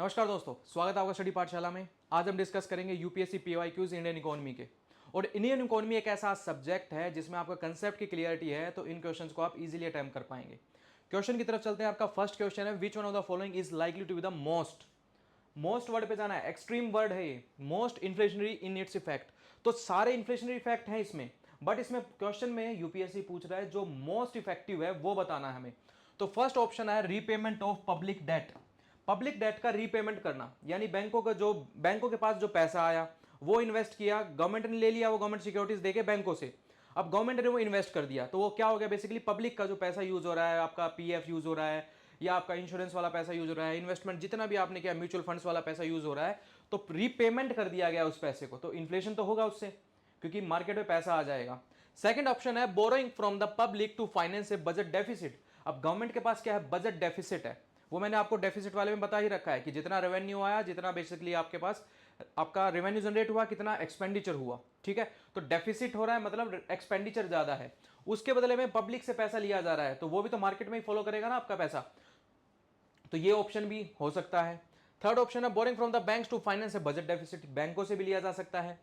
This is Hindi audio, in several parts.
नमस्कार दोस्तों, स्वागत है आपका स्टडी पाठशाला में। आज हम डिस्कस करेंगे यूपीएससी पीवाईक्यूज इंडियन इकोनॉमी के। और इंडियन इकोनॉमी एक ऐसा सब्जेक्ट है जिसमें आपका कंसेप्ट की क्लियरिटी है, तो इन क्वेश्चंस को आप इजीली अटेम्प्ट कर पाएंगे। क्वेश्चन की तरफ चलते हैं। आपका फर्स्ट क्वेश्चन है, which one of the following is likely to be the most. Most word पे जाना है, एक्सट्रीम वर्ड है ये, most inflationary in its effect. तो सारे इन्फ्लेशनरी इफेक्ट हैं इसमें, बट इसमें क्वेश्चन में यूपीएससी पूछ रहा है जो मोस्ट इफेक्टिव है वो बताना है हमें। तो फर्स्ट ऑप्शन है repayment of public debt. Public debt का रीपेमेंट करना, यानी बैंकों के पास जो पैसा आया वो इन्वेस्ट किया, गवर्नमेंट ने ले लिया, वो गवर्नमेंट सिक्योरिटीज देके बैंकों से, अब गवर्नमेंट ने वो इन्वेस्ट कर दिया, तो वो क्या हो गया, बेसिकली पब्लिक का जो पैसा यूज हो रहा है, आपका पीएफ यूज हो रहा है या आपका इंश्योरेंस वाला पैसा यूज हो रहा है, इन्वेस्टमेंट जितना भी आपने किया, म्यूचुअल फंड्स वाला पैसा यूज हो रहा है, तो रीपेमेंट कर दिया गया उस पैसे को, तो इन्फ्लेशन तो होगा उससे, क्योंकि मार्केट में पैसा आ जाएगा। सेकंड ऑप्शन है borrowing from the public to finance a budget deficit. अब गवर्नमेंट के पास क्या है, बजट डेफिसिट है, वो मैंने आपको डेफिसिट वाले में बता ही रखा है कि जितना रेवेन्यू आया, जितना बेसिकली आपके पास आपका रेवेन्यू जनरेट हुआ, कितना एक्सपेंडिचर हुआ, ठीक है। तो डेफिसिट हो रहा है मतलब एक्सपेंडिचर ज्यादा है, उसके बदले में पब्लिक से पैसा लिया जा रहा है, तो वो भी तो मार्केट में ही फॉलो करेगा ना आपका पैसा, तो ये ऑप्शन भी हो सकता है। थर्ड ऑप्शन है borrowing from the banks to finance a budget deficit, बैंकों से भी लिया जा सकता है।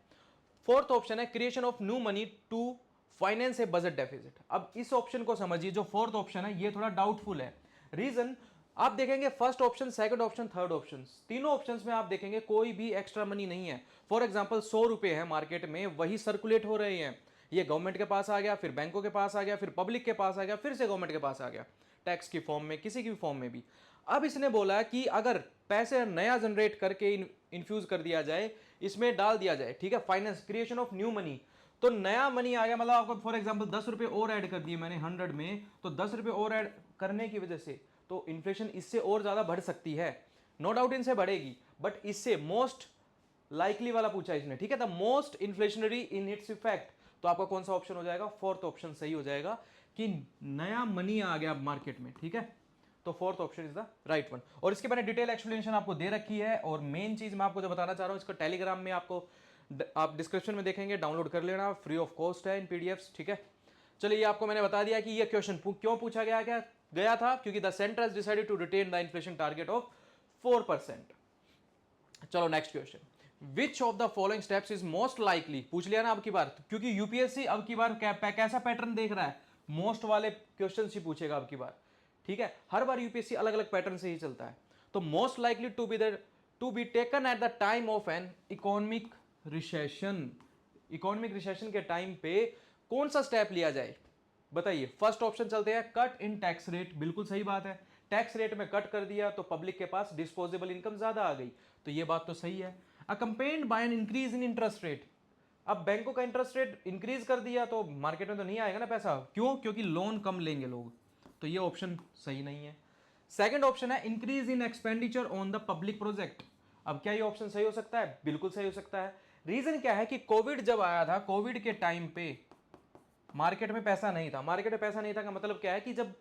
फोर्थ ऑप्शन है creation of new money to finance a budget deficit. अब इस ऑप्शन को समझिए, जो फोर्थ ऑप्शन है ये थोड़ा डाउटफुल है। रीजन आप देखेंगे, first option, second option, third option, तीनों ऑप्शंस में आप देखेंगे कोई भी एक्स्ट्रा मनी नहीं है। फॉर एग्जांपल 100 रुपए है मार्केट में, वही सर्कुलेट हो रहे हैं, ये गवर्नमेंट के पास आ गया, फिर बैंकों के पास आ गया, फिर पब्लिक के पास आ गया, फिर से गवर्नमेंट के पास आ गया, टैक्स की फॉर्म में, किसी की भी फॉर्म में भी। अब इसने बोला कि अगर पैसे नया जनरेट करके इन्फ्यूज कर दिया जाए, इसमें डाल दिया जाए, ठीक है, finance, creation of new money, तो नया मनी आ गया, मतलब आपको फॉर एग्जांपल 10 रुपए और ऐड कर दिए मैंने 100 में, तो 10 रुपए और ऐड करने की वजह से तो इन्फ्लेशन इससे और ज्यादा बढ़ सकती है, नो डाउट इनसे बढ़ेगी, बट इससे मोस्ट लाइकली वाला पूछा इसने, ठीक है, the most inflationary in its effect, तो आपका कौन सा ऑप्शन हो जाएगा, फोर्थ ऑप्शन सही हो जाएगा कि नया मनी आ गया मार्केट में, ठीक है, तो fourth option is the right one. और इसके मैंने डिटेल एक्सप्लेनेशन आपको दे रखी है, और मेन चीज मैं आपको जो बताना चाह रहा हूं, इसको टेलीग्राम में आपको आप डिस्क्रिप्शन में देखेंगे, डाउनलोड कर लेना, फ्री ऑफ कॉस्ट है इन पीडीएफ्स, ठीक है। चलिए, आपको मैंने बता दिया कि ये क्वेश्चन क्यों पूछा गया था, क्योंकि the centre has decided to retain the inflation target of 4%। चलो next question, which of the following steps is most likely, पूछ लिया ना अब की बार, क्योंकि यूपीएससी अब की बार कैसा पैटर्न देख रहा है, मोस्ट वाले क्वेश्चन ही पूछेगा अब की बार, ठीक है, हर बार यूपीएससी अलग अलग पैटर्न से ही चलता है। तो most likely to be taken at the time of an economic recession, economic recession के टाइम पे कौन सा स्टेप लिया जाए, बताइए। फर्स्ट ऑप्शन चलते हैं, कट इन टैक्स रेट, बिल्कुल सही बात है, टैक्स रेट में कट कर दिया तो पब्लिक के पास डिस्पोजेबल इनकम ज्यादा आ गई, तो ये बात तो सही है। Accompanied by an increase in interest rate, अब बैंकों का इंटरेस्ट रेट इंक्रीज कर दिया तो मार्केट में तो नहीं आएगा ना पैसा, क्यों, क्योंकि लोन कम लेंगे लोग, तो ये ऑप्शन सही नहीं है। सेकंड ऑप्शन है increase in expenditure on the public project, अब क्या ये ऑप्शन सही हो सकता है, बिल्कुल सही हो सकता है। रीजन क्या है कि कोविड जब आया था, कोविड के टाइम पे मार्केट में पैसा नहीं था, मार्केट में पैसा नहीं था का मतलब क्या है कि जब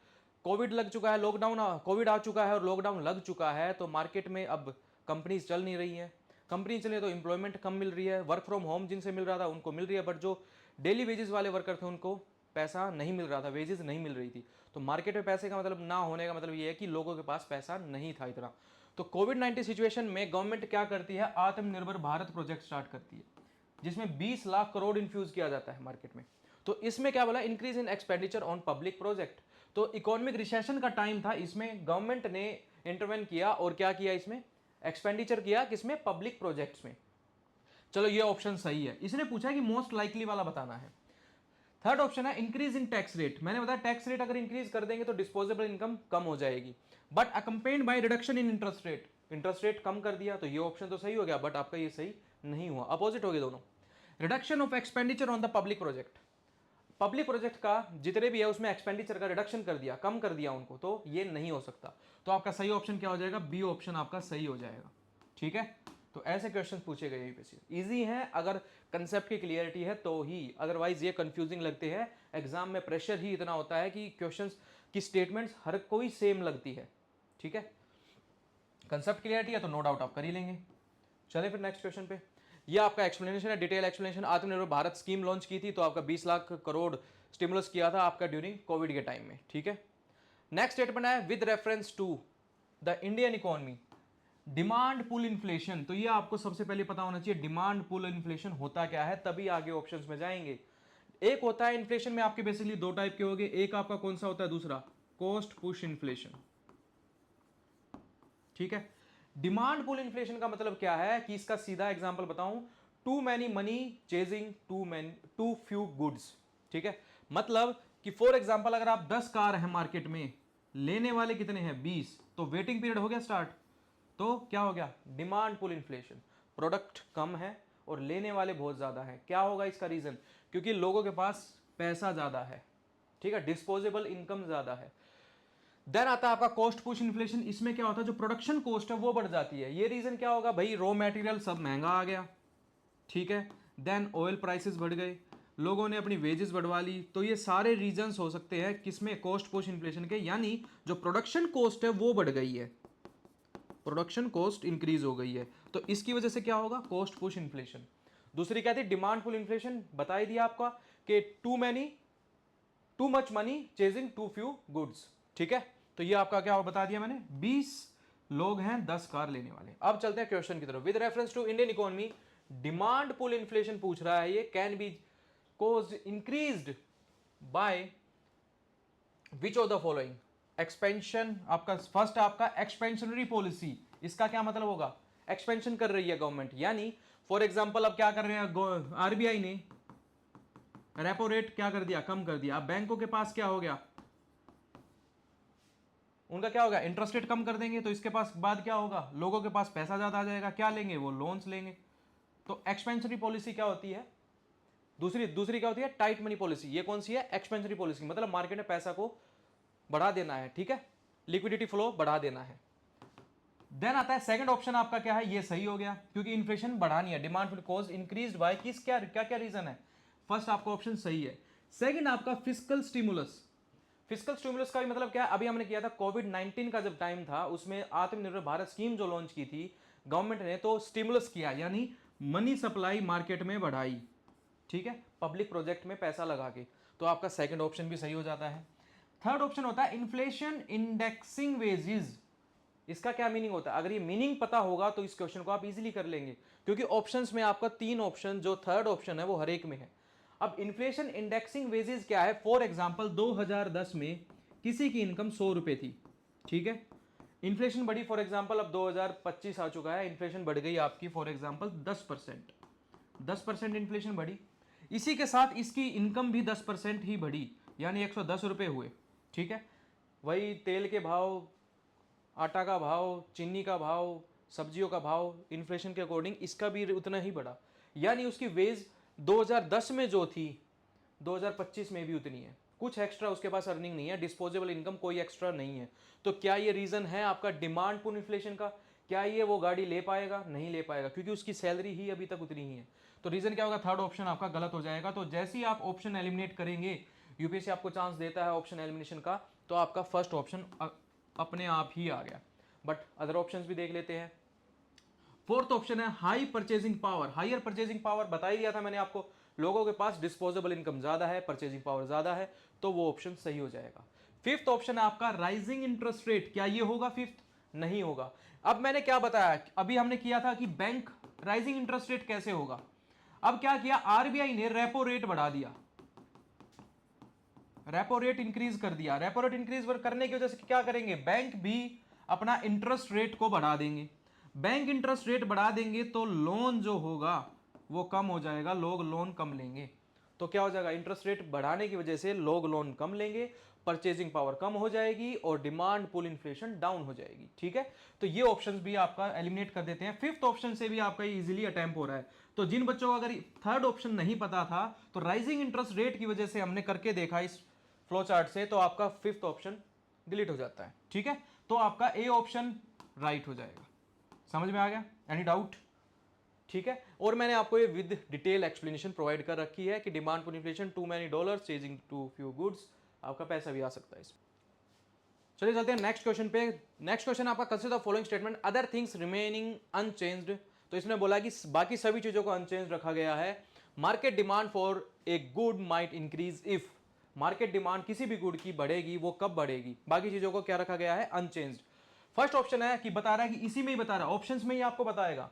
कोविड लग चुका है, लॉकडाउन, कोविड आ चुका है और लॉकडाउन लग चुका है, तो मार्केट में अब कंपनीज चल नहीं रही है, कंपनी चले तो एम्प्लॉयमेंट कम मिल रही है, वर्क फ्रॉम होम जिनसे मिल रहा था उनको मिल रही है, बट जो डेली वेजेस वाले वर्कर थे उनको पैसा नहीं मिल रहा था, वेजेस नहीं मिल रही थी, तो मार्केट में पैसे का मतलब ना होने का मतलब ये है कि लोगों के पास पैसा नहीं था इतना। तो कोविड-19 सिचुएशन में गवर्नमेंट क्या करती है, आत्मनिर्भर भारत प्रोजेक्ट स्टार्ट करती है, जिसमें 20 लाख करोड़ इन्फ्यूज किया जाता है मार्केट में। तो इसमें क्या बोला, increase in expenditure on public project, तो इकोनॉमिक रिसेशन का टाइम था, इसमें गवर्नमेंट ने इंटरवेन किया और क्या किया, इसमें एक्सपेंडिचर किया, किसमें, पब्लिक प्रोजेक्ट्स में। चलो ये ऑप्शन सही है, इसने पूछा कि मोस्ट लाइकली वाला बताना है। थर्ड ऑप्शन है इंक्रीज इन टैक्स रेट, मैंने बताया टैक्स रेट अगर इंक्रीज कर देंगे तो डिस्पोजेबल इनकम कम हो जाएगी, but accompanied by reduction in interest rate, interest rate कम कर दिया, तो ये ऑप्शन तो सही हो गया, बट आपका ये सही नहीं हुआ, अपोजिट हो गए दोनों। Reduction of expenditure on the public project, public project का जितने भी है उसमें एक्सपेंडिचर का रिडक्शन कर दिया, कम कर दिया उनको, तो ये नहीं हो सकता, तो आपका सही ऑप्शन क्या हो जाएगा, बी ऑप्शन आपका सही हो जाएगा, ठीक है। तो ऐसे क्वेश्चन पूछे गए यूपीएससी, इजी है अगर कंसेप्ट की क्लियरिटी है तो ही, अदरवाइज ये कंफ्यूजिंग लगते हैं, एग्जाम में प्रेशर ही इतना होता है कि क्वेश्चंस की स्टेटमेंट्स हर कोई सेम लगती है, ठीक है। कंसेप्ट क्लियरिटी है तो नो डाउट आप कर ही लेंगे। चले फिर नेक्स्ट क्वेश्चन पे, ये आपका एक्सप्लेनेशन है, डिटेल एक्सप्लेनेशन, आत्मनिर्भर भारत स्कीम लॉन्च की थी, तो आपका 20 लाख करोड़ स्टिमुलस किया था आपका ड्यूरिंग कोविड के टाइम में, ठीक है। नेक्स्ट स्टेटमेंट है, with reference to the Indian economy, demand pull inflation, तो ये आपको सबसे पहले पता होना चाहिए डिमांड पुल इन्फ्लेशन होता क्या है, तभी आगे ऑप्शंस में जाएंगे। एक होता है इन्फ्लेशन में आपके बेसिकली दो टाइप के होंगे, एक आपका कौन सा होता है, दूसरा कॉस्ट पुश इन्फ्लेशन, ठीक है। डिमांड पुल इन्फ्लेशन का मतलब क्या है कि इसका सीधा एग्जांपल बताऊं, too many money chasing too few goods, ठीक है। मतलब कि फॉर एग्जांपल अगर आप 10 कार हैं मार्केट में, लेने वाले कितने हैं 20, तो वेटिंग पीरियड हो गया स्टार्ट, तो क्या हो गया डिमांड पुल इन्फ्लेशन, प्रोडक्ट कम है और लेने वाले बहुत ज्यादा है। क्या होगा इसका रीजन, क्योंकि लोगों के पास पैसा ज्यादा है, ठीक है, डिस्पोजेबल इनकम ज्यादा है। देन आता है आपका कॉस्ट पुश इन्फ्लेशन, इसमें क्या होता है जो प्रोडक्शन कॉस्ट है वो बढ़ जाती है। ये रीजन क्या होगा भाई, रॉ मटेरियल सब महंगा आ गया, ठीक है। देन ऑयल प्राइसेस बढ़ गए, लोगों ने अपनी वेजेस बढ़वा ली, तो ये सारे रीजंस हो सकते हैं किसमें, कॉस्ट पुश इन्फ्लेशन के, यानी जो प्रोडक्शन कॉस्ट है वो बढ़ गई है, प्रोडक्शन कॉस्ट इंक्रीज हो गई है, तो इसकी वजह से क्या होगा कॉस्ट पुश इन्फ्लेशन। दूसरी क्या थी डिमांड पुल इन्फ्लेशन, बता ही दिया आपका कि too much money chasing too few goods, ठीक है। तो ये आपका क्या बता दिया मैंने, 20 लोग हैं 10 कार लेने वाले। अब चलते हैं क्वेश्चन की तरफ। With reference to Indian economy, demand pull inflation पूछ रहा है, ये can be cause increased by which of the following, expansion, आपका फर्स्ट आपका एक्सपेंशनरी पॉलिसी, इसका क्या मतलब होगा, एक्सपेंशन कर रही है गवर्नमेंट, यानी फॉर एग्जांपल अब क्या कर रहे हैं आरबीआई ने रेपो रेट क्या कर दिया, कम कर दिया। अब बैंकों के पास क्या हो गया, उनका क्या होगा इंटरेस्ट रेट कम कर देंगे, तो इसके पास बाद क्या होगा, लोगों के पास पैसा ज्यादा आ जाएगा, क्या लेंगे वो लोन्स लेंगे। तो एक्सपेंशनरी पॉलिसी क्या होती है, दूसरी क्या होती है टाइट मनी पॉलिसी। ये कौन सी है, एक्सपेंशनरी पॉलिसी, मतलब मार्केट में पैसा को बढ़ा देना है, ठीक है, लिक्विडिटी फ्लो बढ़ा देना है। देन आता है सेकंड ऑप्शन आपका क्या है, ये सही हो गया क्योंकि इन्फ्लेशन बढ़ानी है, डिमांड कॉज इंक्रीज्ड बाय किस क्या क्या क्या रीजन है, फर्स्ट आपका ऑप्शन सही है। सेकंड आपका फिस्कल स्टिमुलस, फिस्कल स्टिमुलस का भी मतलब क्या है, अभी हमने किया था कोविड 19 का जब टाइम था, उसमें आत्मनिर्भर भारत स्कीम जो लॉन्च की थी गवर्नमेंट ने, तो स्टिमुलस किया यानी मनी सप्लाई मार्केट में बढ़ाई, ठीक है, पब्लिक प्रोजेक्ट में पैसा लगा के, तो आपका सेकंड ऑप्शन भी सही हो जाता है। थर्ड ऑप्शन होता है इन्फ्लेशन इंडेक्सिंग वेजेस, इसका क्या मीनिंग होता है, अगर ये मीनिंग पता होगा तो इस क्वेश्चन को आप इजीली कर लेंगे, क्योंकि ऑप्शंस में आपका 3 ऑप्शन, जो थर्ड ऑप्शन है वो हर एक में है। अब इन्फ्लेशन इंडेक्सिंग वेजेस क्या है, फॉर एग्जांपल 2010 में किसी की इनकम 100 रुपए थी, ठीक है, इन्फ्लेशन बढ़ी फॉर एग्जांपल, अब 2025 आ चुका है, इन्फ्लेशन बढ़ गई आपकी फॉर एग्जांपल 10%, 10% इन्फ्लेशन बढ़ी, इसी के साथ इसकी इनकम भी 10% ही बढ़ी, यानी 110 रुपए हुए, ठीक है। वही तेल के भाव, आटा का भाव, चीनी का भाव, सब्जियों का भाव, इन्फ्लेशन के अकॉर्डिंग इसका भी उतना ही बढ़ा, यानी उसकी वेज 2010 में जो थी 2025 में भी उतनी है, कुछ एक्स्ट्रा उसके पास अर्निंग नहीं है, डिस्पोजेबल इनकम कोई एक्स्ट्रा नहीं है। तो क्या ये रीजन है आपका डिमांड पुल इन्फ्लेशन का, क्या ये वो गाड़ी ले पाएगा, नहीं ले पाएगा, क्योंकि उसकी सैलरी ही अभी तक उतनी ही है। तो रीजन क्या होगा, थर्ड ऑप्शन आपका गलत हो जाएगा। तो जैसे ही आप ऑप्शन एलिमिनेट करेंगे, यूपीएससी आपको चांस देता है ऑप्शन एलिमिनेशन का, तो आपका फर्स्ट ऑप्शन अपने आप ही आ गया। बट अदर ऑप्शंस भी देख लेते हैं। फोर्थ ऑप्शन है high purchasing power, higher purchasing power बता ही दिया था मैंने आपको, लोगों के पास डिस्पोजेबल इनकम ज्यादा है, परचेजिंग पावर ज्यादा है, तो वो ऑप्शन सही हो जाएगा। फिफ्थ ऑप्शन है आपका राइजिंग इंटरेस्ट रेट, क्या ये होगा फिफ्थ, नहीं होगा। अब मैंने क्या बताया, अभी हमने किया था कि बैंक राइजिंग इंटरेस्ट रेट कैसे होगा, अब क्या किया आरबीआई ने रेपो रेट बढ़ा दिया, रेपो रेट इंक्रीज कर दिया, रेपो रेट इंक्रीज करने की वजह से क्या करेंगे, बैंक भी अपना इंटरेस्ट रेट को बढ़ा देंगे, बैंक इंटरेस्ट रेट बढ़ा देंगे तो लोन जो होगा वो कम हो जाएगा, लोग लोन कम लेंगे, तो क्या हो जाएगा इंटरेस्ट रेट बढ़ाने की वजह से लोग लोन कम लेंगे, परचेजिंग पावर कम हो जाएगी और डिमांड पुल इन्फ्लेशन डाउन हो जाएगी, ठीक है। तो ये ऑप्शंस भी आपका एलिमिनेट कर देते हैं, फिफ्थ ऑप्शन से भी आपका इजीली अटेम्प्ट हो रहा है। तो जिन बच्चों को अगर थर्ड ऑप्शन नहीं पता था, तो राइजिंग इंटरेस्ट रेट की वजह से हमने करके देखा इस फ्लो चार्ट से, तो आपका फिफ्थ ऑप्शन डिलीट हो जाता है, ठीक है। तो आपका ए ऑप्शन राइट हो जाएगा। समझ में आ गया, एनी डाउट, ठीक है। और मैंने आपको ये विद डिटेल एक्सप्लेनेशन प्रोवाइड कर रखी है कि demand pull inflation too many dollars chasing too few goods, आपका पैसा भी आ सकता है इसमें। चलिए चलते हैं नेक्स्ट क्वेश्चन पे। नेक्स्ट क्वेश्चन आपका consider the following statement other things remaining unchanged, तो इसने बोला कि बाकी सभी चीजों को अनचेंज रखा गया है। Market demand for a good might increase if, market demand किसी भी गुड की बढ़ेगी, वो कब बढ़ेगी, बाकी चीजों को क्या रखा गया है अनचेंज्ड। फर्स्ट ऑप्शन है कि बता रहा है कि इसी में ही बता रहा है, ऑप्शंस में ही आपको बताएगा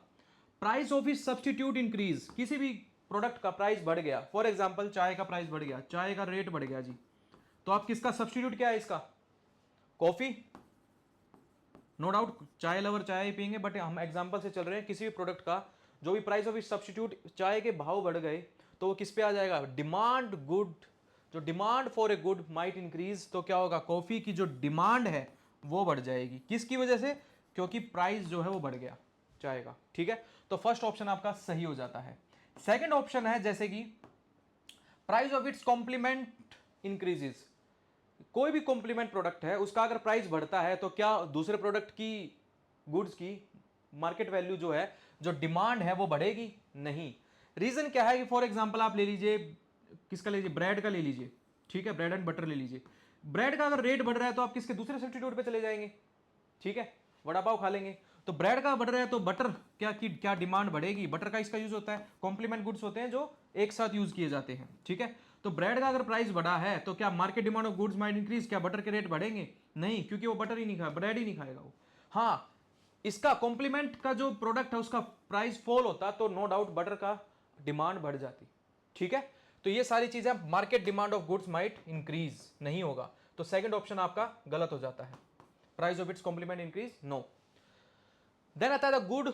price of is substitute increase, किसी भी प्रोडक्ट का प्राइस बढ़ गया, फॉर एग्जांपल चाय का प्राइस बढ़ गया, चाय का रेट बढ़ गया जी, तो आप किसका सब्सटीट्यूट क्या है इसका, कॉफी, नो डाउट चाय लवर चाय ही पियेंगे, बट हम एग्जांपल से चल रहे हैं, किसी भी प्रोडक्ट का जो भी प्राइस ऑफ इज सब्सटीट्यूट, चाय के भाव बढ़ गए तो वो किस पे आ जाएगा, डिमांड गुड, जो demand for a good might increase, तो क्या होगा, कॉफी की जो डिमांड है वो बढ़ जाएगी, किसकी वजह से, क्योंकि प्राइस जो है वो बढ़ गया चाय का, ठीक है। तो फर्स्ट ऑप्शन आपका सही हो जाता है। सेकंड ऑप्शन है जैसे कि price of its complement increases, कोई भी कॉम्प्लीमेंट प्रोडक्ट है उसका अगर प्राइस बढ़ता है तो क्या दूसरे प्रोडक्ट की, गुड्स की मार्केट वैल्यू जो है, जो डिमांड है वो बढ़ेगी, नहीं। रीजन क्या है कि फॉर एग्जांपल आप ले लीजिए, किसका लीजिए, ब्रेड का ले लीजिए, ठीक है, ब्रेड एंड बटर ले लीजिए, ब्रेड का अगर रेट बढ़ रहा है तो आप किसके, दूसरे सब्स्टिट्यूट पे चले जाएंगे, ठीक है, वड़ा पाव खा लेंगे, तो ब्रेड का बढ़ रहा है तो बटर क्या डिमांड बढ़ेगी, बटर का इसका यूज होता है, कॉम्प्लीमेंट गुड्स होते हैं जो एक साथ यूज किए जाते हैं, ठीक है। तो ब्रेड का अगर प्राइस बढ़ा है तो क्या market demand of goods might increase, क्या बटर के रेट बढ़ेंगे, नहीं, क्योंकि वो बटर ही नहीं खाएगा, ब्रेड ही नहीं खाएगा वो। हाँ, इसका कॉम्प्लीमेंट का जो प्रोडक्ट है उसका प्राइस फॉल होता तो नो डाउट बटर का डिमांड बढ़ जाती, ठीक है। तो ये सारी चीजें, market demand of goods might increase नहीं होगा, तो सेकंड ऑप्शन आपका गलत हो जाता है, price of its complement increase, no. Then आता है the good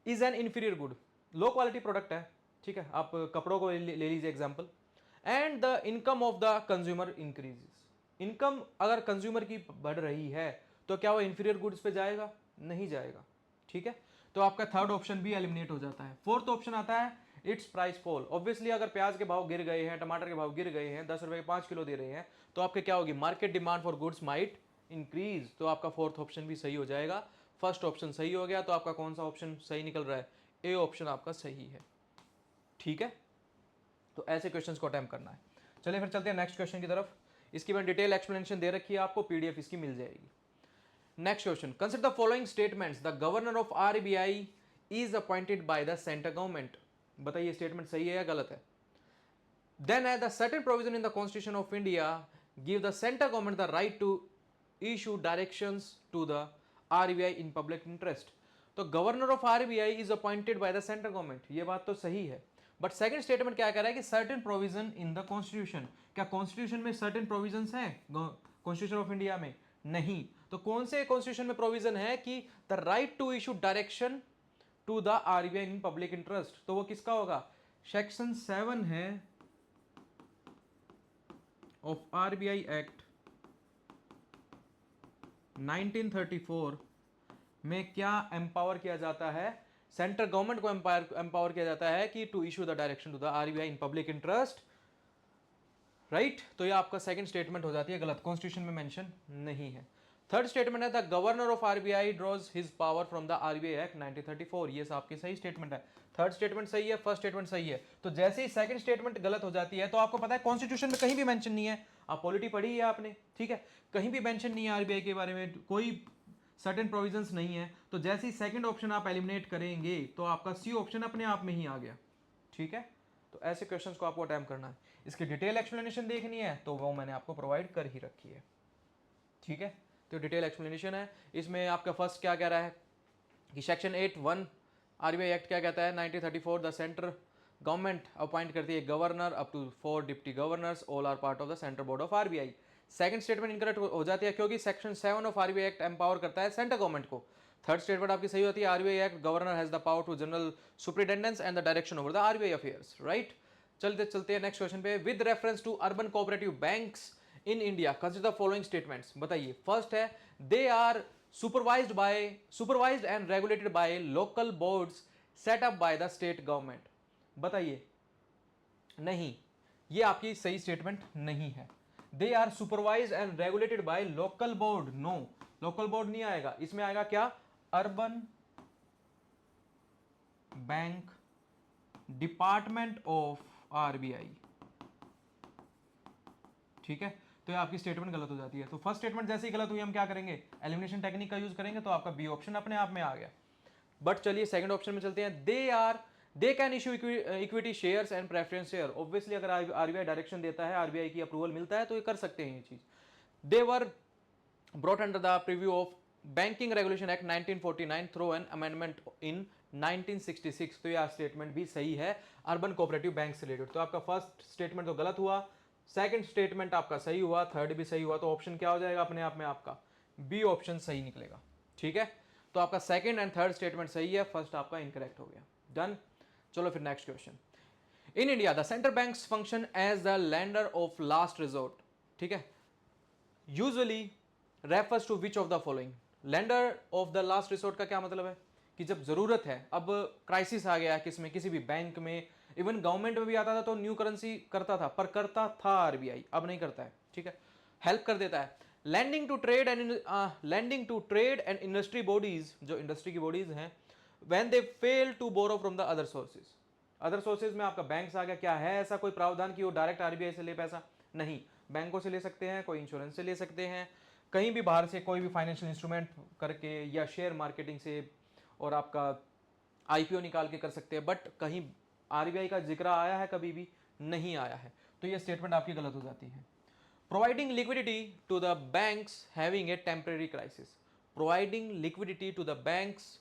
is an inferior good, low quality product है, ठीक है, आप कपड़ों को ले लीजिए example, and the income of the consumer increases, income अगर कंज्यूमर की बढ़ रही है तो क्या वो इंफीरियर गुड्स पे जाएगा, नहीं जाएगा, ठीक है। तो आपका थर्ड ऑप्शन भी एलिमिनेट हो जाता है। फोर्थ ऑप्शन आता है इट्स प्राइस फॉल, ऑब्वियसली अगर प्याज के भाव गिर गए हैं, टमाटर के भाव गिर गए हैं, 10 रुपए के 5 किलो दे रहे हैं, तो आपके क्या होगी, market demand for goods might increase, तो आपका फोर्थ ऑप्शन भी सही हो जाएगा। फर्स्ट ऑप्शन सही हो गया, तो आपका कौन सा ऑप्शन सही निकल रहा है, ए ऑप्शन आपका सही है, ठीक है। तो ऐसे क्वेश्चंस को अटेम्प्ट करना है। चलिए फिर चलते हैं नेक्स्ट क्वेश्चन की तरफ, इसकी मैंने डिटेल एक्सप्लेनेशन दे रखी है आपको, पीडीएफ इसकी मिल जाएगी। Next question, consider the following statements, the governor of RBI is appointed by the central government, बताइए स्टेटमेंट सही है या गलत है। देन है the certain provision in the constitution of India give the central government the right to issue directions to the RBI in public interest, तो governor of RBI is appointed by the central government, ये बात तो सही है, बट सेकंड स्टेटमेंट क्या कह रहा है कि certain provision in the constitution, क्या कॉन्स्टिट्यूशन में सर्टेन प्रोविजंस हैं कॉन्स्टिट्यूशन ऑफ इंडिया में, नहीं, तो कौन से कॉन्स्टिट्यूशन में प्रोविजन है कि the right to issue direction to the RBI in public interest, तो वो किसका होगा, सेक्शन 7 है ऑफ आरबीआई एक्ट 1934 में क्या एम्पावर किया जाता है, सेंट्रल गवर्नमेंट को एम्पावर किया जाता है कि to issue the direction to the RBI in public interest, right. तो ये आपका सेकंड स्टेटमेंट हो जाती है गलत, कॉन्स्टिट्यूशन में मेंशन नहीं है। थर्ड स्टेटमेंट है the governor of RBI draws his power from the RBI act 1934, ये आपकी सही स्टेटमेंट है, थर्ड स्टेटमेंट सही है, फर्स्ट स्टेटमेंट सही है। तो जैसे ही सेकंड स्टेटमेंट गलत हो जाती है, तो आपको पता है कॉन्स्टिट्यूशन में कहीं भी मेंशन नहीं है, आप पॉलिटी पढ़ी है आपने, ठीक है, कहीं भी मेंशन नहीं है आरबीआई के बारे में, कोई सर्टेन प्रोविजंस नहीं है, तो जैसे ही सेकंड ऑप्शन आप एलिमिनेट करेंगे तो आपका सी ऑप्शन अपने आप में ही आ गया, ठीक है। तो ऐसे क्वेश्चंस को आपको अटेम्प्ट करना है, इसकी डिटेल एक्सप्लेनेशन देखनी है तो वो मैंने आपको प्रोवाइड कर ही रखी है, ठीक है। तो डिटेल एक्सप्लेनेशन है, इसमें आपका फर्स्ट क्या कह रहा है कि सेक्शन 8(1) आरबीआई एक्ट क्या कहता है, 1934 द सेंट्रल गवर्नमेंट अपॉइंट करती है governor up to 4 deputy governors, all are part of the central board of RBI. Second statement incorrect हो जाती है क्योंकि section 7 of RBI act empower करता है सेंट्रल गवर्नमेंट को। थर्ड स्टेटमेंट आपकी सही होती है, RBI act governor has the power to general superintendence and the direction over the RBI affairs, right. चलते चलते हैं नेक्स्ट क्वेश्चन पे, with reference to urban cooperative banks in India consider the following statements, बताइए। फर्स्ट है they are supervised and regulated by local boards set up by the state government, बताइए। नहीं, ये आपकी सही स्टेटमेंट नहीं है। They are supervised and regulated by local board, no, local board नहीं आएगा, इसमें आएगा क्या, urban bank department of RBI, ठीक है। तो ये आपकी स्टेटमेंट गलत हो जाती है। तो फर्स्ट स्टेटमेंट जैसे ही गलत हुई हम क्या करेंगे, एलिमिनेशन टेक्निक का यूज करेंगे, तो आपका बी ऑप्शन अपने आप में आ गया। बट चलिए सेकंड ऑप्शन में चलते हैं, they can issue equity shares and preference share, obviously अगर आरबीआई डायरेक्शन देता है, आरबीआई की अप्रूवल मिलता है तो ये कर सकते हैं ये चीज। They were brought under the preview of banking regulation act 1949 through an amendment in 1966। तो यह स्टेटमेंट भी सही है अर्बन कोऑपरेटिव बैंक से रिलेटेड। तो आपका फर्स्ट स्टेटमेंट तो गलत हुआ, सेकंड स्टेटमेंट आपका सही हुआ, थर्ड भी सही हुआ। तो ऑप्शन क्या हो जाएगा अपने आप में, आपका बी ऑप्शन सही निकलेगा। ठीक है, तो आपका सेकंड एंड थर्ड स्टेटमेंट सही है, फर्स्ट आपका इनकरेक्ट हो गया। डन। चलो फिर next question. In India the central banks function as the lender of last resort. ठीक है, usually refers to which of the following. Lender of the last resort का क्या मतलब है कि जब जरूरत है, अब क्राइसिस आ गया किसमें, किसी भी बैंक में, इवन गवर्नमेंट में भी आता था तो न्यू करेंसी करता था, पर करता था आरबीआई, अब नहीं करता है। ठीक है, हेल्प कर देता है। Lending to trade and industry bodies, जो इंडस्ट्री की बॉडीज हैं, when they fail to borrow from the other sources. Other sources में आपका बैंक्स आ गया। क्या है ऐसा कोई प्रावधान कि वो डायरेक्ट आरबीआई से ले पैसा? नहीं, बैंकों से ले सकते हैं, कोई इंश्योरेंस से ले सकते हैं, कहीं भी बाहर से कोई भी फाइनेंशियल इंस्ट्रूमेंट करके या शेयर मार्केटिंग से, और आपका आईपीओ निकाल के कर सकते हैं। बट कहीं आरबीआई का जिक्र आया है? कभी भी नहीं आया है। तो ये स्टेटमेंट आपकी गलत हो जाती है। Providing liquidity to the banks having a temporary crisis. Providing liquidity to the banks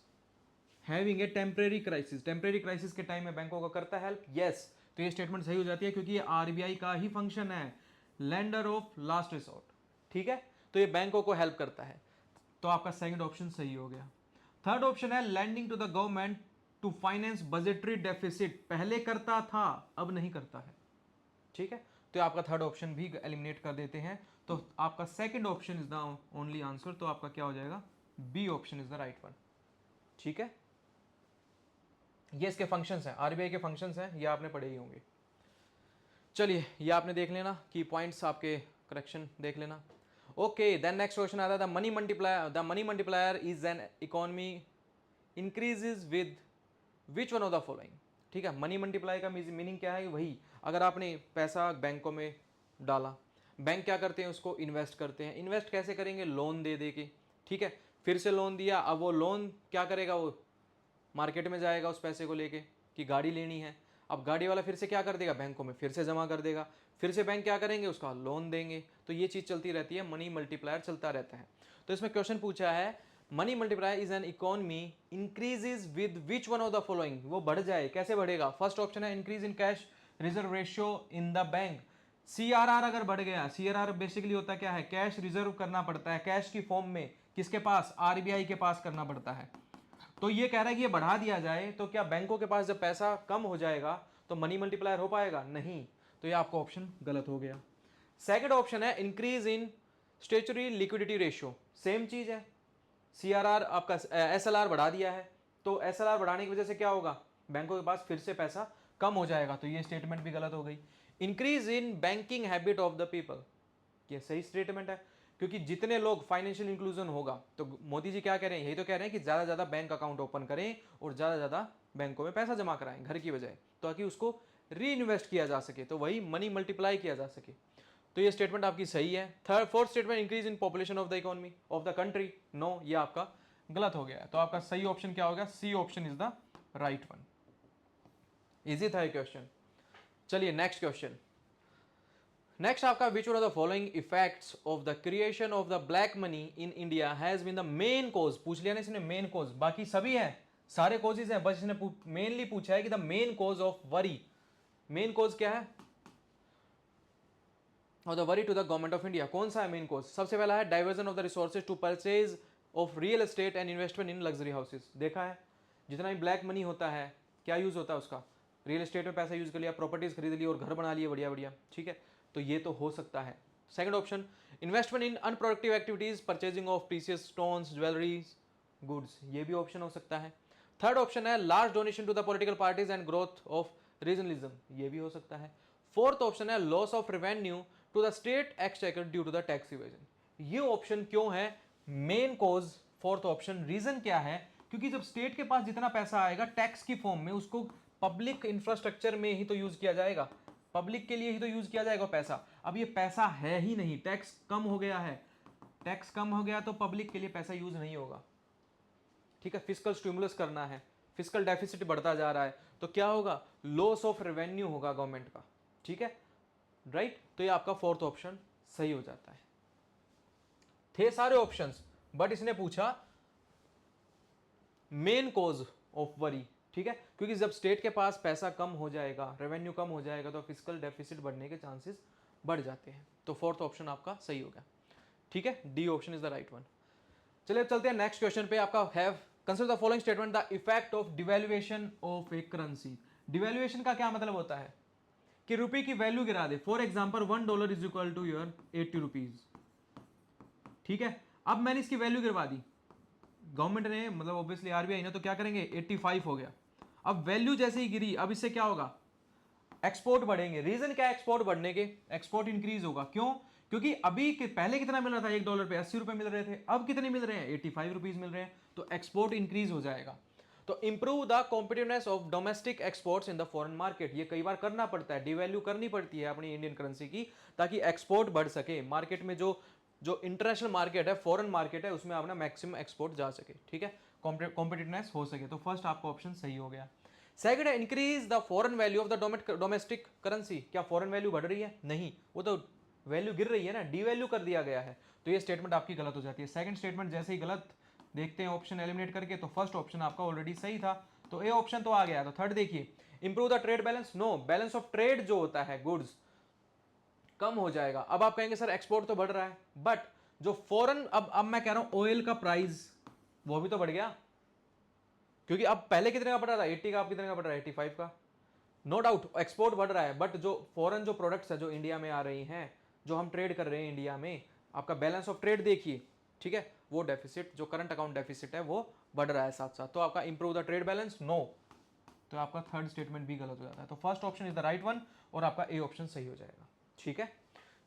having a temporary crisis. Temporary crisis के टाइम में बैंकों को करता है हेल्प। यस, तो ये स्टेटमेंट सही हो जाती है क्योंकि ये आरबीआई का ही फंक्शन है, लेंडर ऑफ लास्ट रिसोर्ट। ठीक है, तो ये बैंकों को हेल्प करता है। तो आपका सेकंड ऑप्शन सही हो गया। थर्ड ऑप्शन है lending to the government to finance budgetary deficit. पहले करता था, अब नहीं करता है। ठीक है, तो आपका थर्ड ऑप्शन भी एलिमिनेट कर देते हैं। तो आपका second option is the only answer. तो आपका क्या हो जाएगा? B option is the right one. ठीक है, ये इसके फंक्शंस हैं, आरबीआई के फंक्शंस हैं, ये आपने पढ़े ही होंगे। चलिए, ये आपने देख लेना, की पॉइंट्स आपके करेक्शन देख लेना। ओके, देन नेक्स्ट क्वेश्चन आता है the money multiplier is an economy increases with which one of the following. ठीक है, मनी मल्टीप्लाई का मीनिंग क्या है? वही, अगर आपने पैसा बैंकों में डाला, बैंक क्या करते हैं? उसको इन्वेस्ट करते हैं। इन्वेस्ट कैसे करेंगे? लोन दे दे के। ठीक है, फिर से लोन दिया, अब वो लोन क्या करेगा? वो मार्केट में जाएगा उस पैसे को लेके कि गाड़ी लेनी है। अब गाड़ी वाला फिर से क्या कर देगा? बैंकों में फिर से जमा कर देगा, फिर से बैंक क्या करेंगे? उसका लोन देंगे। तो ये चीज़ चलती रहती है, मनी मल्टीप्लायर चलता रहता है। तो इसमें क्वेश्चन पूछा है money multiplier is an economy increases with which one of the following. वो बढ़ जाए, कैसे बढ़ेगा? फर्स्ट ऑप्शन है increase in cash reserve ratio in the bank. CRR अगर बढ़ गया, सीआरआर बेसिकली होता क्या है? कैश रिजर्व करना पड़ता है, कैश की फॉर्म में, किसके पास? आरबीआई के पास करना पड़ता है। तो ये कह रहा है कि ये बढ़ा दिया जाए, तो क्या बैंकों के पास जब पैसा कम हो जाएगा तो मनी मल्टीप्लायर हो पाएगा? नहीं। तो ये आपका ऑप्शन गलत हो गया। सेकंड ऑप्शन है increase in statutory liquidity ratio. Same चीज है, सीआरआर आपका एसएलआर बढ़ा दिया है, तो एसएलआर बढ़ाने की वजह से क्या होगा? बैंकों के पास फिर से पैसा कम हो जाएगा। तो ये स्टेटमेंट भी गलत हो गई। Increase in banking habit of the people, ये सही स्टेटमेंट है क्योंकि जितने लोग फाइनेंशियल इंक्लूजन होगा, तो मोदी जी क्या कह रहे हैं? यही तो कह रहे हैं कि ज़्यादा ज़्यादा बैंक अकाउंट ओपन करें और ज़्यादा ज़्यादा बैंकों में पैसा जमा कराएं घर की बजाय, ताकि उसको री इन्वेस्ट किया जा सके, तो वही मनी मल्टीप्लाई किया जा सके। तो ये स्टेटमेंट आपकी सही है। Fourth statement increase in population of the economy of the country, no, ये आपका गलत हो गया है। तो आपका सही ऑप्शन क्या होगा? C option is the right one. Easy था ये क्वेश्चन। चलिए नेक्स्ट क्वेश्चन। नेक्स्ट आपका which one of the following effects of the creation of the black money in India has been the main cause. पूछ लिया ना इसने मेन कॉज, बाकी सभी है, सारे कॉजेज हैं, बस इसने मेनली पूछा है कि the main cause of worry. Main cause क्या है और the worry to the government of India? कौन सा है मेन कॉज? सबसे पहला है diversion of the resources to purchase of real estate and investment in luxury houses. देखा है, जितना भी ब्लैक मनी होता है क्या यूज होता है उसका? रियल एस्टेट में पैसा यूज कर लिया, प्रॉपर्टीज खरीद ली और घर बना लिए बढ़िया बढ़िया। ठीक है, तो ये तो हो सकता है। Second option investment in unproductive activities, purchasing of precious stones, jewelleries, goods, ये भी ऑप्शन हो सकता है। थर्ड ऑप्शन है large donation to the political parties and growth of regionalism, ये भी हो सकता है। फोर्थ ऑप्शन है loss of revenue to the state exchequer due to the tax evasion. ये ऑप्शन क्यों है main cause? Fourth option, reason क्या है? क्योंकि जब स्टेट के पास जितना पैसा आएगा टैक्स की फॉर्म में, उसको पब्लिक इंफ्रास्ट्रक्चर में ही तो यूज किया जाएगा, पब्लिक के लिए ही तो यूज किया जाएगा पैसा। अब ये पैसा है ही नहीं, टैक्स कम हो गया है, टैक्स कम हो गया तो पब्लिक के लिए पैसा यूज नहीं होगा। ठीक है, फिस्कल स्टिमुलस करना है, फिस्कल डेफिसिट बढ़ता जा रहा है, तो क्या होगा? लॉस ऑफ रेवेन्यू होगा गवर्नमेंट का। ठीक है, राइट। तो ये आपका फोर्थ ऑप्शन सही हो जाता है। थे सारे ऑप्शंस, बट इसने पूछा मेन कॉज ऑफ वरी, ठीक है, क्योंकि जब स्टेट के पास पैसा कम हो जाएगा, रेवेन्यू कम हो जाएगा, तो फिजिकल डेफिसिट बढ़ने के चांसेस बढ़ जाते हैं। तो फोर्थ ऑप्शन आपका सही हो गया, ठीक है, D option is the right one. चलिए चलते हैं नेक्स्ट क्वेश्चन पे। आपका have consider the following statement the effect of devaluation of A currency. Devaluation का क्या मतलब होता है कि रुपए की वैल्यू गिरा दे। For example $1 is equal to your 80 rupees, ठीक है। अब मैंने इसकी वैल्यू गिरवा दी, गवर्नमेंट ने, मतलब ऑब्वियसली आरबीआई ने, तो क्या करेंगे 85 हो गया। अब वैल्यू जैसे ही गिरी, अब इससे क्या होगा, एक्सपोर्ट बढ़ेंगे। रीजन क्या है एक्सपोर्ट बढ़ने के, एक्सपोर्ट इंक्रीज होगा। क्यों? क्योंकि अभी पहले कितना मिल रहा था, $1 पे 80 रुपए मिल रहे थे, अब कितने मिल रहे हैं, 85 रुपीज मिल रहे हैं, तो एक्सपोर्ट इंक्रीज हो जाएगा। तो improve the competitiveness of domestic exports in the foreign market. ये कई बार करना पड़ता है, डिवैल्यू करनी पड़ती है अपनी इंडियन करेंसी की, ताकि एक्सपोर्ट बढ़ सके। मार्केट में जो जो इंटरनेशनल मार्केट है, फॉरेन मार्केट है, उसमें अपना मैक्सिमम एक्सपोर्ट जा सके, ठीक है, कॉम्पिटिटिवनेस हो सके। तो फर्स्ट आपका ऑप्शन सही हो गया। सेकंड है increase the foreign value of the domestic currency. क्या फॉरेन वैल्यू बढ़ रही है? नहीं, वो तो वैल्यू गिर रही है ना, डीवैल्यू कर दिया गया है। तो ये स्टेटमेंट आपकी गलत हो जाती है। सेकंड स्टेटमेंट जैसे ही गलत देखते हैं ऑप्शन एलिमिनेट करके, तो फर्स्ट ऑप्शन आपका ऑलरेडी सही था, तो ए ऑप्शन तो आ गया। तो थर्ड देखिए, improve the trade balance, no, balance of trade जो होता है गुड्स कम हो जाएगा। अब आप कहेंगे सर एक्सपोर्ट तो बढ़ रहा है, बट जो फॉरेन, अब मैं कह रहा हूं ऑयल का प्राइस वो भी तो बढ़ गया, क्योंकि अब पहले कितने का बढ़ रहा था 80 का, अब कितने का बढ़ रहा है 85 का। नो डाउट एक्सपोर्ट बढ़ रहा है, बट जो फॉरेन जो प्रोडक्ट्स है जो इंडिया में आ रही हैं, जो हम ट्रेड कर रहे हैं इंडिया में, आपका बैलेंस ऑफ ट्रेड देखिए, ठीक है, वो डेफिसिट, जो करंट अकाउंट डेफिसिट है वो बढ़ रहा है साथ साथ। तो आपका improve the trade balance, no, तो आपका थर्ड स्टेटमेंट भी गलत हो जाता है। तो first option is the right one और आपका ए ऑप्शन सही हो जाएगा, ठीक है।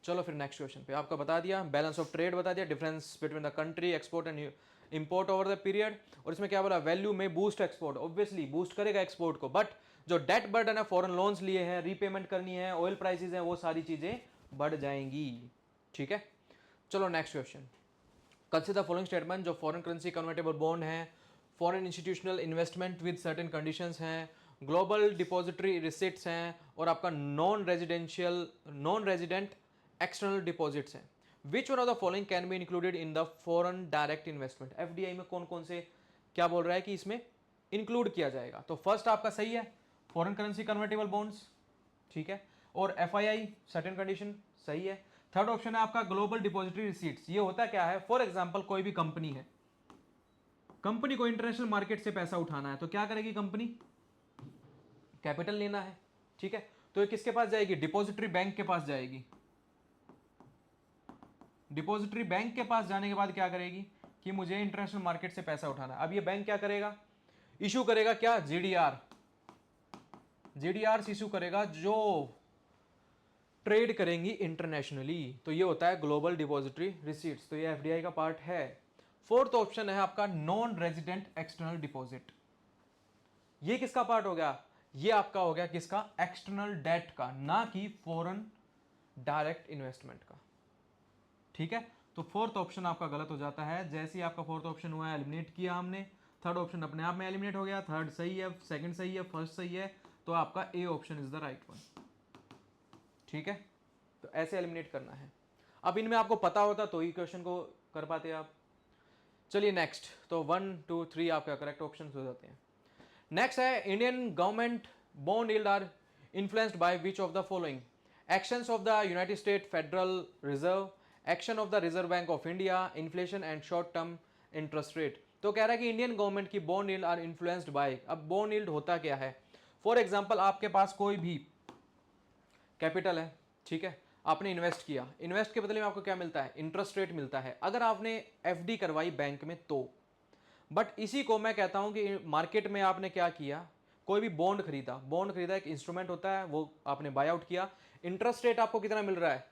चलो फिर नेक्स्ट क्वेश्चन पे। आपका बता दिया बैलेंस ऑफ ट्रेड, बता दिया difference between the country export and import over the period, और इसमें क्या बोला, वैल्यू में बूस्ट एक्सपोर्ट, ऑब्वियसली बूस्ट करेगा एक्सपोर्ट को, बट जो डेट बर्डन है, फॉरेन लोन्स लिए हैं, रीपेमेंट करनी है, ऑयल प्राइसेस हैं, वो सारी चीजें बढ़ जाएंगी, ठीक है। चलो next question. Consider the following statement, जो फॉरेन करेंसी कन्वर्टेबल बॉन्ड है, foreign institutional investment with certain conditions हैं, ग्लोबल डिपॉजिटरी रिसिट्स हैं, और आपका नॉन रेजिडेंट एक्सटर्नल डिपॉजिट्स हैं। विच one of the following can be included in the foreign direct investment. FDI में कौन कौन से, क्या बोल रहा है कि इसमें इंक्लूड किया जाएगा। तो फर्स्ट आपका सही है, फॉरेन करेंसी कन्वर्टेबल बॉन्ड्स, ठीक है, और एफआईआई सर्टेन कंडीशन, सही है। थर्ड ऑप्शन है आपका ग्लोबल डिपॉजिटरी रिसीट्स। ये होता क्या है, फॉर एग्जांपल कोई भी कंपनी है, कंपनी को इंटरनेशनल मार्केट से पैसा उठाना है, तो क्या करेगी कंपनी, कैपिटल लेना है, ठीक है, तो ये किसके पास जाएगी, डिपॉजिटरी बैंक के पास जाएगी। डिपॉजिटरी बैंक के पास जाने के बाद क्या करेगी कि मुझे इंटरनेशनल मार्केट से पैसा उठाना है। अब ये बैंक क्या करेगा, इशू करेगा क्या, जीडीआर, जीडीआर इशू करेगा जो ट्रेड करेंगी इंटरनेशनली। तो ये होता है ग्लोबल डिपॉजिटरी रिसीट्स, तो ये एफडीआई का पार्ट है। फोर्थ ऑप्शन है आपका नॉन रेजिडेंट एक्सटर्नल डिपॉजिट। ये किसका पार्ट हो गया, ये आपका हो गया किसका, एक्सटर्नल डेट का, ना कि फॉरेन डायरेक्ट इन्वेस्टमेंट का, ठीक है। तो फोर्थ ऑप्शन आपका गलत हो जाता है। जैसे ही आपका फोर्थ ऑप्शन हुआ है, एलिमिनेट किया हमने, थर्ड ऑप्शन अपने आप में एलिमिनेट हो गया, थर्ड सही है, सेकंड सही है, फर्स्ट सही है, तो आपका A option is the right one, ठीक है। तो ऐसे एलिमिनेट करना है। अब इनमें आपको पता होता तो ही क्वेश्चन को कर पाते आप। चलिए नेक्स्ट, तो 1 2 3 आपका करेक्ट ऑप्शन हो जाते हैं। नेक्स्ट है Indian government bond yield are influenced by which of the following, actions of the United State Federal Reserve, action of the Reserve Bank of India, inflation and short term interest rate. तो कह रहा है कि इंडियन गवर्नमेंट की bond yield are influenced by. अब बॉन्ड यील्ड होता क्या है, फॉर एग्जांपल आपके पास कोई भी कैपिटल है, ठीक है, आपने इन्वेस्ट किया, इन्वेस्ट के बदले में आपको क्या मिलता है, इंटरेस्ट रेट मिलता है, अगर आपने एफडी करवाई बैंक में तो। बट इसी को मैं कहता हूं कि मार्केट में आपने क्या किया, कोई भी बॉन्ड खरीदा, बॉन्ड खरीदा एक इंस्ट्रूमेंट होता है, वो आपने बाय आउट किया, इंटरेस्ट रेट आपको कितना मिल रहा है,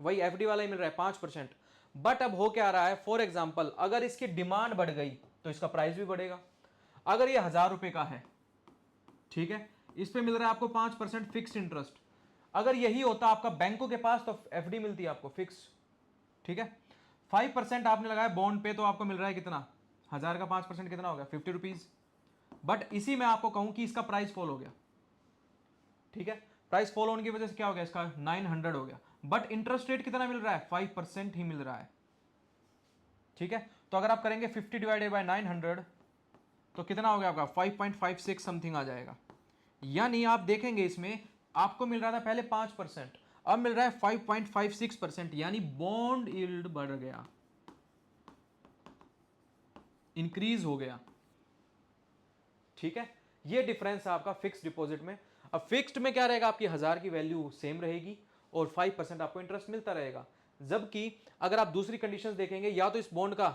वही एफडी वाला ही मिल रहा है 5%। बट अब हो क्या रहा है, फॉर एग्जाम्पल अगर इसकी डिमांड बढ़ गई तो इसका प्राइस भी बढ़ेगा। अगर ये 1000 रुपए का है, ठीक है, इस पे मिल रहा है आपको 5% फिक्स्ड इंटरेस्ट। अगर यही होता आपका बैंकों के पास तो एफडी मिलती है आपको फिक्स, ठीक है। 5% आपने लगाया बॉन्ड पे, तो आपको मिल रहा है कितना, 1000 का 5% कितना हो गया, 50 रुपीज। बट इसी में आपको कहूं कि इसका प्राइस फॉल हो गया, ठीक है, प्राइस फॉल होने की वजह से क्या हो गया, इसका 900 हो गया, बट इंटरेस्ट रेट कितना मिल रहा है, 5% ही मिल रहा है, ठीक है। तो अगर आप करेंगे 50 डिवाइडेड बाय 900 तो कितना हो गया आपका 5.56 समथिंग आ जाएगा। यानी आप देखेंगे इसमें आपको मिल रहा था पहले 5%, अब मिल रहा है 5.56%, यानी बॉन्ड यील्ड बढ़ गया, इंक्रीज हो गया। ठीक है, ये डिफरेंस है आपका फिक्स डिपॉजिट में। अब फिक्स्ड में क्या रहेगा, आपकी 1000 की वैल्यू सेम रहेगी और 5% आपको इंटरेस्ट मिलता रहेगा। जबकि अगर आप दूसरी कंडीशंस देखेंगे, या तो इस बॉन्ड का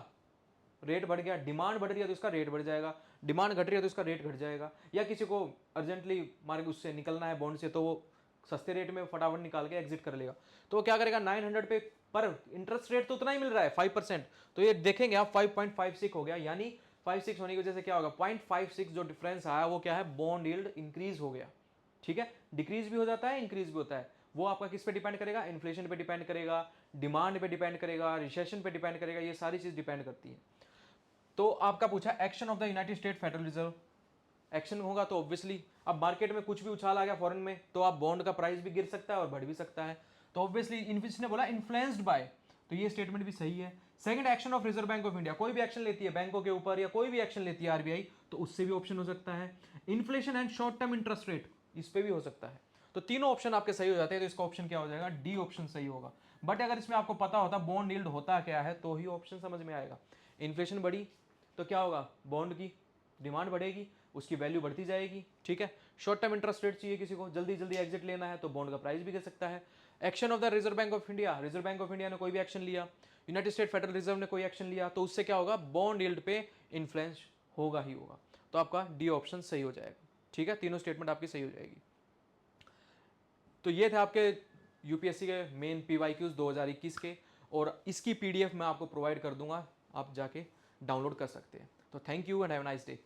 रेट बढ़ गया, डिमांड बढ़ रही है तो इसका रेट बढ़ जाएगा, डिमांड घट रही है तो इसका रेट घट जाएगा, या किसी को अर्जेंटली मार्केट उससे निकलना है बॉन्ड से तो वो सस्ते रेट में फटाफट निकाल के एग्जिट कर लेगा, तो वो क्या करेगा 900 पे, पर इंटरेस्ट रेट तो उतना ही मिल रहा है 5%, तो ये देखेंगे आप 5.56 हो गया। यानी 56 होने की वजह से क्या होगा, 0.56 जो डिफरेंस आया वो क्या है, बॉन्ड यील्ड इंक्रीज हो गया। ठीक है, डिक्रीज भी हो जाता है, इंक्रीज भी होता है, वो आपका किस पे डिपेंड करेगा, इन्फ्लेशन पे डिपेंड करेगा, डिमांड पे डिपेंड करेगा, रिसेशन पे डिपेंड करेगा, ये सारी चीज डिपेंड करती है। तो आपका पूछा action of the United State Federal Reserve, action होगा तो ऑब्वियसली अब मार्केट में कुछ भी उछाल आ गया फॉरेन में तो आप बॉन्ड का प्राइस भी गिर सकता है और बढ़ भी सकता है, तो ऑब्वियसली इसने बोला इन्फ्लुएंस्ड बाय, तो ये स्टेटमेंट भी सही है। Second, action of reserve Bank of India, कोई भी एक्शन लेती है बैंकों के ऊपर या कोई भी एक्शन लेती है आरबीआई, तो उससे भी ऑप्शन हो सकता है। Inflation and short term interest rate, इस पे भी हो सकता है। तो तीनों ऑप्शन आपके सही हो जाते हैं, तो इसका ऑप्शन क्या हो जाएगा, डी ऑप्शन सही होगा। बट अगर इसमें आपको पता होता बॉन्ड यील्ड होता क्या है तो ही ऑप्शन समझ में आएगा। इन्फ्लेशन बढ़ी तो क्या होगा, बॉन्ड की डिमांड बढ़ेगी, उसकी वैल्यू बढ़ती जाएगी। ठीक है, शॉर्ट टर्म इंटरेस्ट रेट चाहिए किसी को, जल्दी जल्दी एग्जिट लेना है तो बॉन्ड का प्राइस भी गिर सकता है। Action of the Reserve Bank of India, reserve Bank of India ने कोई भी एक्शन लिया, यूनाइटेड स्टेट फेडरल रिजर्व ने कोई एक्शन लिया, तो उससे क्या होगा, बॉन्ड यील्ड पे इन्फ्लुएंस होगा ही होगा। तो आपका डी ऑप्शन सही हो जाएगा। ठीक है, तीनों स्टेटमेंट आपकी सही हो जाएगी। तो ये थे आपके यूपीएससी के मेन पीवाईक्यूज 2021 के, और इसकी पीडीएफ मैं आपको प्रोवाइड कर दूंगा, आप जाके डाउनलोड कर सकते हैं। तो thank you and have a nice day.